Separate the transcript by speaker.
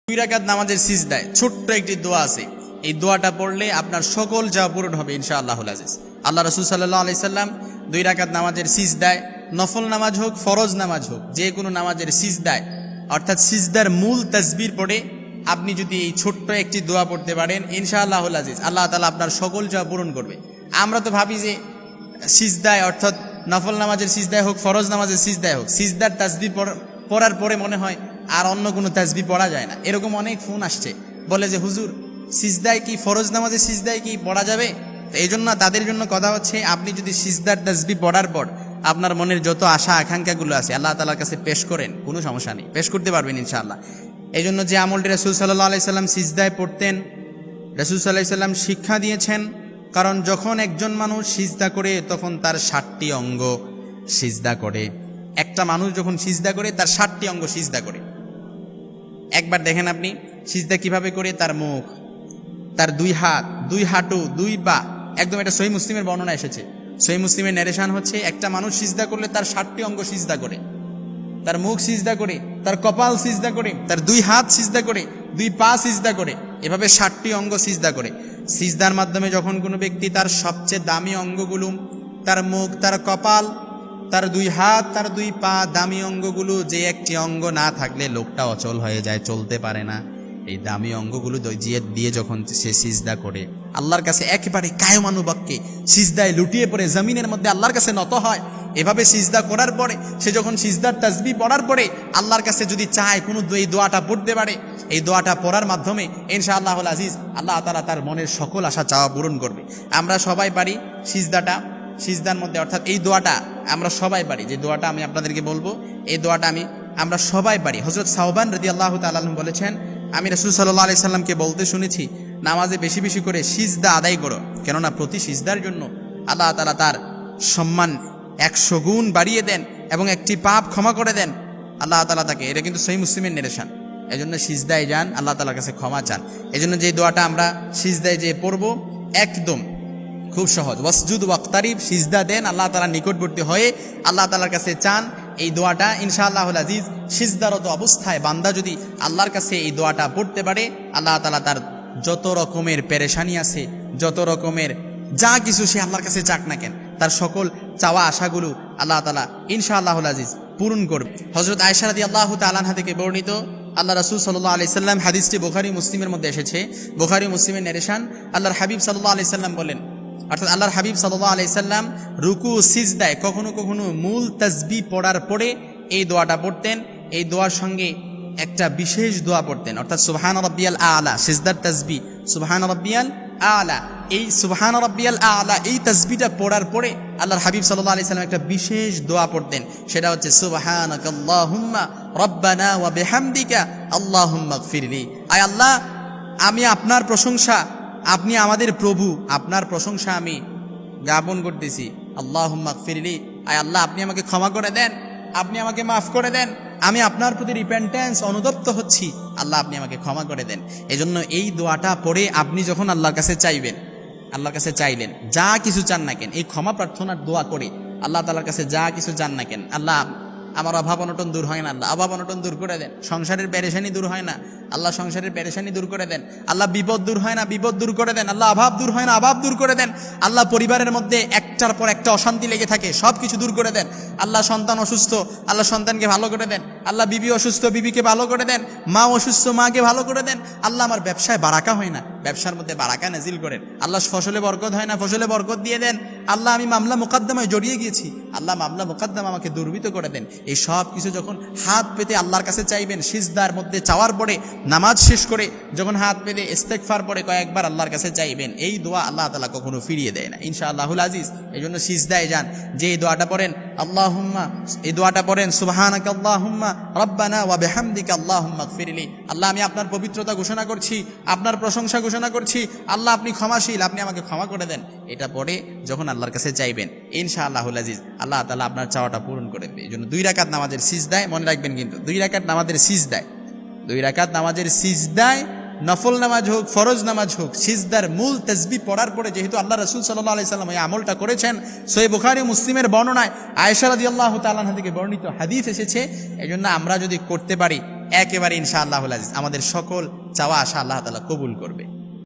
Speaker 1: দুই রাকাত নামাজের সিজদায় ছোট্ট একটি দোয়া আছে। এই দোয়াটা পড়লে আপনার সকল চাওয়া পূরণ হবে ইনশাআল্লাহুল আজিজ। আল্লাহ রাসূল সাল্লাল্লাহু আলাইহি সাল্লাম দুই রাকাত নামাজের সিজদায়, নফল নামাজ হোক ফরজ নামাজ হোক, যে কোনো নামাজের সিজদায় অর্থাৎ সিজদার মূল তাসবির পড়ে আপনি যদি এই ছোট্ট একটি দোয়া পড়তে পারেন ইনশাআল্লাহুল আজিজ, আল্লাহ তাআলা আপনার সকল চাওয়া পূরণ করবে। আমরা তো ভাবি যে সিজদায় অর্থাৎ নফল নামাজের সিজদায় হোক ফরজ নামাজের সিজদায় হোক, সিজদার তাসবিহ পড়ার পরে মনে হয় আর অন্য কোনো তাসবিহ পড়া যায় না। এরকম অনেক ফোন আসছে, বলে যে হুজুর সিজদায় কি ফরজ নামাজের সিজদায় কি পড়া যাবে? এই জন্য তাদের জন্য কথা হচ্ছে, আপনি যদি সিজদার তাসবিহ পড়ার পর আপনার মনের যত আশা আকাঙ্ক্ষাগুলো আছে আল্লাহ তাআলার কাছে পেশ করেন, কোনো সমস্যা নেই, পেশ করতে পারবেন ইনশাআল্লাহ। এই জন্য যে আমলটি রাসূল সাল্লাল্লাহু আলাইহি সাল্লাম সিজদায় পড়তেন, রাসূল সাল্লাল্লাহু আলাইহি সাল্লাম শিক্ষা দিয়েছেন। কারণ যখন একজন মানুষ সিজদা করে তখন তার 7টি অঙ্গ সিজদা করে। একটা মানুষ যখন সিজদা করে তার 7টি অঙ্গ সিজদা করে। একবার দেখেন আপনি সিজদা কিভাবে করে, তার মুখ, তার 2 হাত, 2 হাঁটু, 2 পা, একদম এটা সহিহ মুসলিমের বর্ণনা এসেছে। সহিহ মুসলিমের ন্যারেশন হচ্ছে, একটা মানুষ সিজদা করলে তার 7টি অঙ্গ সিজদা করে। তার মুখ সিজদা করে, তার কপাল সিজদা করে, তার 2 হাত সিজদা করে, 2 পা সিজদা করে, এভাবে 7টি অঙ্গ সিজদা করে। সিজদার মাধ্যমে যখন কোনো ব্যক্তি তার সবচেয়ে দামি অঙ্গগুলো, তার মুখ, তার কপাল, তার 2 হাত, তার 2 পা, দামি অঙ্গগুলো, যে একটি অঙ্গ না থাকলে লোকটা অচল হয়ে যায়, চলতে পারে না, এই দামি অঙ্গগুলো দিয়ে যখন সে সিজদা করে আল্লাহর কাছে একেবারে কায়মানুবাক্যে সিজদায় লুটিয়ে পড়ে জমিনের মধ্যে আল্লাহর কাছে নত হয়। এভাবে সিজদা করার পরে সে যখন সিজদার তাসবিহ পড়ার পরে আল্লাহর কাছে যদি চায় কোনো এই দোয়াটা পড়তে পারে, এই দোয়াটা পড়ার মাধ্যমে ইনশাআল্লাহুল আজিজ আল্লাহ তাআলা তার মনের সকল আশা চাওয়া পূরণ করবে। আমরা সবাই পারি সিজদার মধ্যে, অর্থাৎ এই দোয়াটা আমরা সবাই পারি। যে দোয়াটা আমি আপনাদেরকে বলবো, এই দোয়াটা আমরা সবাই পারি। হযরত সাওবান রাদিয়াল্লাহু তাআলা আনহু বলেছেন, আমি রাসূল সাল্লাল্লাহু আলাইহি সাল্লামকে বলতে শুনেছি, নামাজে বেশি বেশি করে সিজদা আদায় করো, কেননা প্রতি সিজদার জন্য আল্লাহ তাআলা তার সম্মান 100 গুণ বাড়িয়ে দেন এবং একটি পাপ ক্ষমা করে দেন আল্লাহ তাআলা তাকে। এটা কিন্তু সহিহ মুসলিমের নির্দেশন। এজন্য সিজদায় যান, আল্লাহ তাআলার কাছে ক্ষমা চান। এজন্য যে দোয়াটা আমরা সিজদায় যে পড়বো একদম খুব সহজ, ওয়াসজুদ ওয়াক্তারিব, সিজদা দেন, আল্লাহ তাআলার নিকটবর্তী হয়ে আল্লাহ তাআলার কাছে চান। এই দোয়াটা ইনশাআল্লাহুল আজিজ সিজদারত অবস্থায় বান্দা যদি আল্লাহর কাছে এই দোয়াটা পড়তে পারে, আল্লাহ তাআলা তার যত রকমের পেরেশানি আছে, যত রকমের যা কিছু সে আল্লাহর কাছে চাক না কেন, তার সকল চাওয়া আশাগুলো আল্লাহ তাআলা ইনশাআল্লাহুল আজিজ পূরণ করবে। হযরত আয়েশা রাদিয়াল্লাহু তাআলা আনহা থেকে বর্ণিত, আল্লাহ রাসূল সাল্লাল্লাহু আলাইহি সাল্লাম, হাদিসটি বুখারী মুসলিমের মধ্যে এসেছে, বুখারী মুসলিমের ন্যারেশন, আল্লাহর হাবিব সাল্লাল্লাহু আলাইহি সাল্লাম বলেন, অর্থাৎ আল্লাহর হাবিব সাল্লাল্লাহু আলাইহি সাল্লাম রুকু সিজদায় কখনো কখনো মূল তাসবিহ পড়ার পরে এই দোয়াটা পড়তেন। এই দোয়ার সঙ্গে একটা বিশেষ দোয়া পড়তেন, অর্থাৎ সুবহান রাব্বিয়াল আলা, সিজদার তাসবিহ সুবহান রাব্বিয়াল আলা। এই সুবহান রাব্বিয়াল আলা এই তাসবিহটা পড়ার পরে আল্লাহর হাবিব সাল্লাল্লাহু আলাইহি সাল্লাম একটা বিশেষ দোয়া পড়তেন, সেটা হচ্ছে সুবহানাকাল্লাহুম্মা রাব্বানা ওয়া বিহামদিকা আল্লাহুম্মা গফিরলি। আয় আল্লাহ, আমি আপনার প্রশংসা, আপনি আমাদের প্রভু, আপনার প্রশংসা আমি জ্ঞাপন করতেছি। আল্লাহুম্মা গফিরলি, আয় আল্লাহ আপনি আমাকে ক্ষমা করে দেন, আপনি আমাকে মাফ করে দেন, আমি আপনার প্রতি রিপেন্টেন্স অনুতপ্ত হচ্ছি, আল্লাহ আপনি আমাকে ক্ষমা করে দেন। এজন্য এই দোয়াটা পড়ে আপনি যখন আল্লাহর কাছে চাইবেন, আল্লাহর কাছে চাইলেন যা কিছু চান না কেন, এই ক্ষমা প্রার্থনার দোয়া করে আল্লাহ তাআলার কাছে যা কিছু চান না কেন, আল্লাহ আমার অভাব অনটন দূর হয় না, আল্লাহ অভাব অনটন দূর করে দেন। সংসারের পেরেশানি দূর হয় না, আল্লাহ সংসারের পেরেশানি দূর করে দেন। আল্লাহ বিপদ দূর হয় না, বিপদ দূর করে দেন। আল্লাহ অভাব দূর হয় না, অভাব দূর করে দেন। আল্লাহ পরিবারের মধ্যে একটার পর একটা অশান্তি লেগে থাকে, সব কিছু দূর করে দেন। আল্লাহ সন্তান অসুস্থ, আল্লাহ সন্তানকে ভালো করে দেন। আল্লাহ বিবি অসুস্থ, বিবিকে ভালো করে দেন। মা অসুস্থ, মাকে ভালো করে দেন। আল্লাহ আমার ব্যবসায় বারাকা হয় না, ব্যবসার মধ্যে বারাকা নাজিল করেন। আল্লাহ ফসলে বরকত হয় না, ফসলে বরকত দিয়ে দেন। আল্লাহ আমি মামলা মোকদ্দমায় জড়িয়ে গিয়েছি, আল্লাহ মামলা মোকদ্দমা আমাকে দুর্বৃত করে দেন। এই সব কিছু যখন হাত পেতে আল্লাহর কাছে চাইবেন, সিজদার মধ্যে চাওয়ার পরে, নামাজ শেষ করে যখন হাত পেতে ইস্তেগফার পরে কয়েকবার আল্লাহর কাছে চাইবেন, এই দোয়া আল্লাহ তাআলা কখনো ফিরিয়ে দেয় না ইনশাআল্লাহুল আজিজ। এই জন্য সিজদায় যান, যে এই দোয়াটা পড়েন আল্লাহুম্মা, এই দোয়াটা পড়েন সুবহানাকাল্লাহুম্মা রাব্বানা ওয়া বিহামদিকা আল্লাহুম্মা গফিরলি। আল্লাহ আমি আপনার পবিত্রতা ঘোষণা করছি, আপনার প্রশংসা ঘোষণা করছি, আল্লাহ আপনি ক্ষমাশীল, আপনি আমাকে ক্ষমা করে দেন। এটা পড়ে যখন আল্লাহর কাছে চাইবেন ইনশাআল্লাহুল আজিজ আল্লাহ তাআলা আপনার চাওয়াটা পূরণ করে দেবে। এই জন্য 2 রাকাত নামাজের সিজদায়, মনে রাখবেন কিন্তু 2 রাকাত নামাজের সিজদায়, 2 রাকাত নামাজের সিজদায়, নফল নামাজ হোক ফরজ নামাজ হোক, সিজদার মূল তাসবিহ পড়ার পরে যেহেতু আল্লাহ রাসূল সাল্লাল্লাহু আলাইহি সাল্লাম এই আমলটা করেছেন, সহিহ বুখারী মুসলিমের বর্ণনায় আয়েশা রাদিয়াল্লাহু তাআলা আনহা থেকে বর্ণিত হাদিস এসেছে। এজন্য আমরা যদি করতে পারি একেবারে ইনশাআল্লাহুল আজিজ আমাদের সকল চাওয়া আশা আল্লাহ তাআলা কবুল করবে।